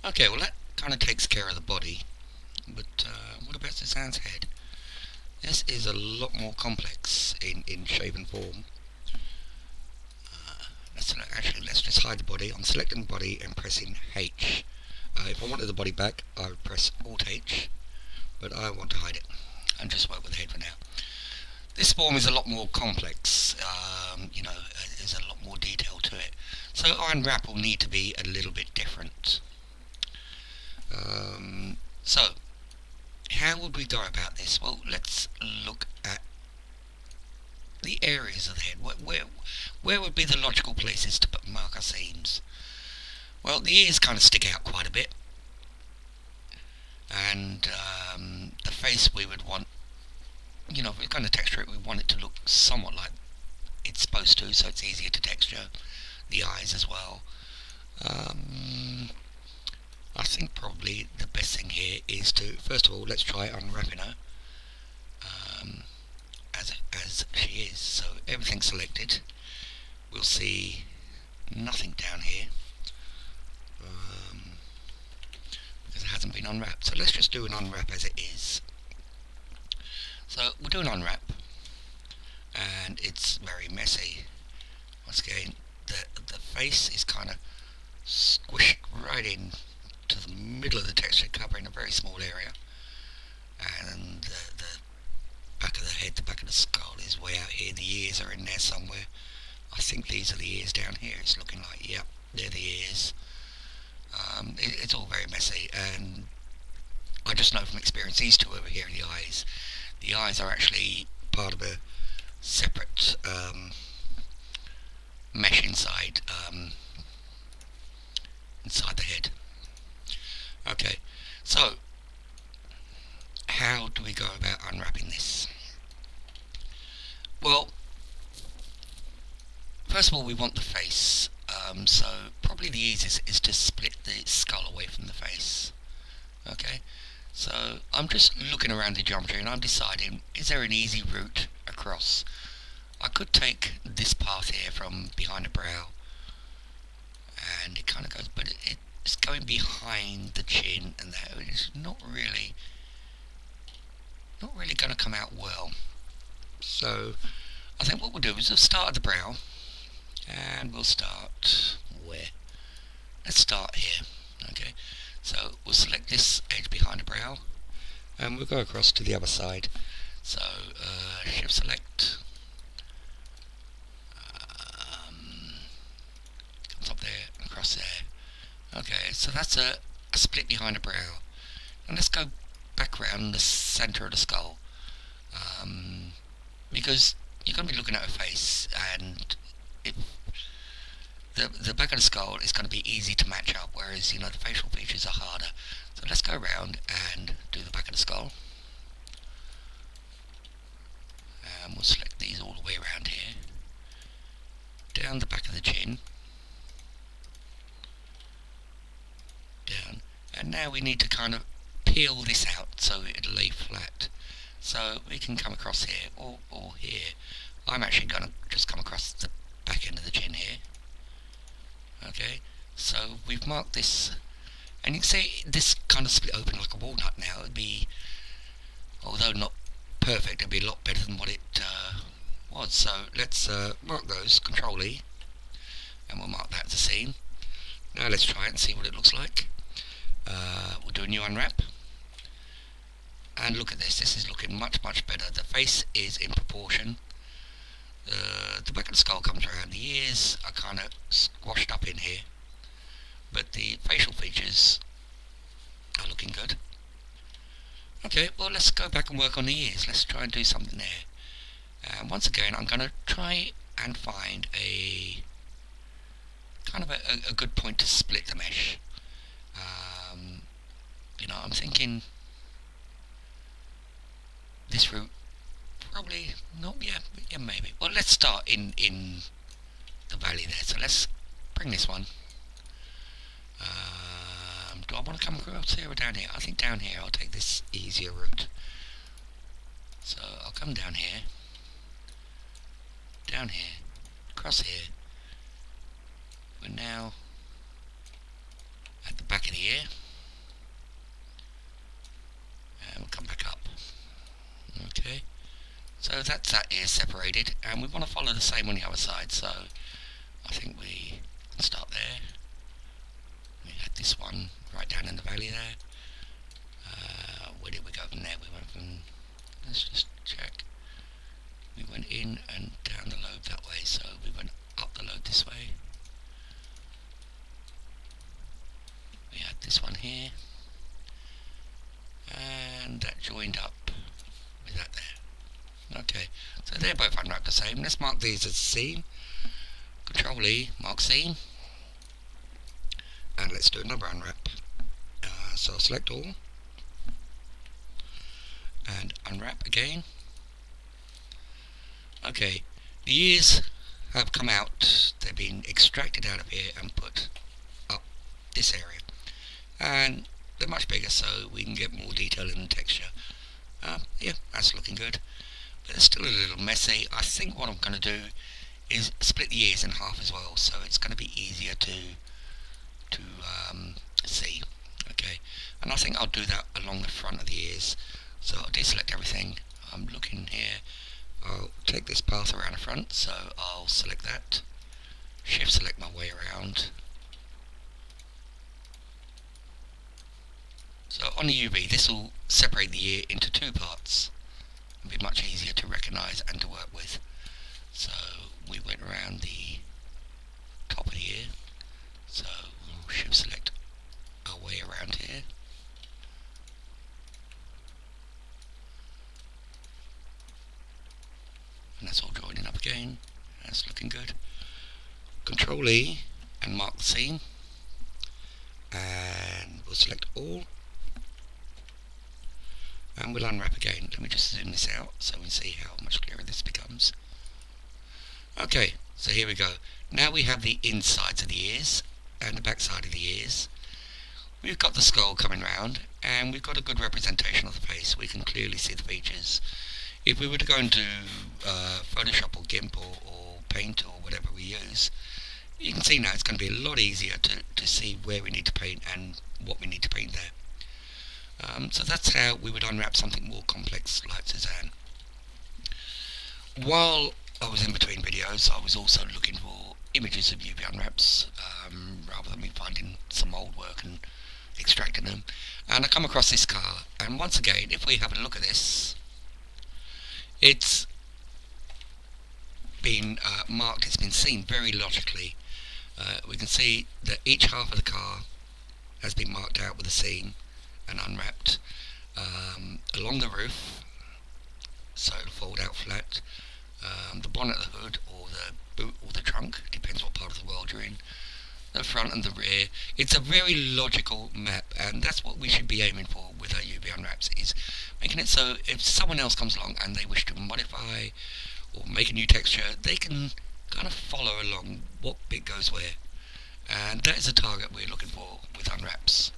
Okay, well that kind of takes care of the body, but what about Suzanne's head? This is a lot more complex in shape and form. Let's just hide the body. I'm selecting the body and pressing H. If I wanted the body back, I would press Alt H, but I want to hide it and just work with the head for now. This form is a lot more complex. There's a lot more detail to it. So unwrap will need to be a little bit different. So how would we go about this? Well, let's look at the areas of the head. Where would be the logical places to mark our seams? Well, the ears kind of stick out quite a bit, and the face we would want, if we're going to texture it, we want it to look somewhat like it's supposed to, so it's easier to texture. The eyes as well. I think probably the best thing here is to, first of all, let's try unwrapping her as she is. So everything's selected. We'll see nothing down here because it hasn't been unwrapped. So let's just do an unwrap as it is. So we'll do an unwrap, and it's very messy. Once again, the face is kind of squished right in to the middle of the texture, covering a very small area, and the back of the head, the back of the skull is way out here. The ears are in there somewhere. I think these are the ears down here. It's looking like, yep, they're the ears. It's all very messy, and I just know from experience these two over here are the eyes. The eyes are actually part of a separate mesh inside the head. Okay, so how do we go about unwrapping this? Well, first of all, we want the face. So probably the easiest is to split the skull away from the face. Okay, so I'm just looking around the geometry and I'm deciding, is there an easy route across? I could take this path here from behind the brow, and it kind of goes, but it's going behind the chin, and that is not really going to come out well. So I think what we'll do is we'll start at the brow, and we'll start where? Let's start here. Okay, so we'll select this edge behind the brow, and we'll go across to the other side. So shift select, comes up there and across there. Okay, so that's a split behind the brow, and let's go back around the centre of the skull, because you're going to be looking at her face, and the back of the skull is going to be easy to match up, whereas the facial features are harder. So let's go around and do the back of the skull, and we'll select these all the way around here, down the back of the chin, down, and now we need to kind of peel this out so it'll lay flat. So we can come across here or here. I'm actually going to just come across the back end of the chin here. Okay, so we've marked this, and you can see this kind of split open like a walnut now. It'd be, although not perfect, it'd be a lot better than what it was. So let's mark those, Control E, and we'll mark that as a seam. Now let's try it and see what it looks like. We'll do a new unwrap. And look at this is looking much better. The face is in proportion. The back of the skull comes around. The ears are kind of squashed up in here, but the facial features are looking good. Okay, well let's go back and work on the ears. Let's try and do something there. And once again, I'm going to try and find a kind of a good point to split the mesh. I'm thinking this route, probably not, yeah, maybe. Well, let's start in the valley there. So let's bring this one. Do I want to come across here or down here? I think down here. I'll take this easier route. So I'll come down here, across here. We're now at the back of the ear. So that's that ear separated, and we want to follow the same on the other side, so I think we can start there. We had this one right down in the valley there. Where did we go from there? We went from, let's just check. We went in and down the lobe that way, so we went up the lobe this way. We had this one here, and that joined up with that there. Okay, so they're both unwrapped the same. Let's mark these as seam. Control E, mark seam, and let's do another unwrap. So I'll select all and unwrap again. Okay, the ears have come out. They've been extracted out of here and put up this area, and they're much bigger, so we can get more detail in the texture. Yeah, that's looking good, but it's still a little messy. I think what I'm going to do is split the ears in half as well, so it's going to be easier to see. Okay, and I think I'll do that along the front of the ears. So I'll deselect everything. I'm looking here. I'll take this path around the front, so I'll select that. Shift select my way around. So on the UV, this will separate the ear into two parts. It'll be much easier to recognise and to work with. So we went around the top of the ear. So we'll shift select our way around here. And that's all joining up again. That's looking good. Control E and mark the seam, and we'll select all, and we'll unwrap again. Let me just zoom this out so we can see how much clearer this becomes. Okay, so here we go. Now we have the insides of the ears and the back side of the ears. We've got the skull coming round, and we've got a good representation of the face. We can clearly see the features. If we were to go into Photoshop or GIMP or Paint or whatever we use, you can see now it's going to be a lot easier to see where we need to paint and what we need to paint there. So that's how we would unwrap something more complex like Suzanne. While I was in between videos, I was also looking for images of UV unwraps, rather than me finding some old work and extracting them. And I come across this car, and once again, if we have a look at this, it's been marked, it's been seen very logically. We can see that each half of the car has been marked out with a seam and unwrapped along the roof, so it'll fold out flat. The bonnet, the hood, or the boot, or the trunk, depends what part of the world you're in. The front and the rear. It's a very logical map, and that's what we should be aiming for with our UV unwraps, is making it so if someone else comes along and they wish to modify or make a new texture, they can kind of follow along what bit goes where. And that is the target we're looking for with unwraps.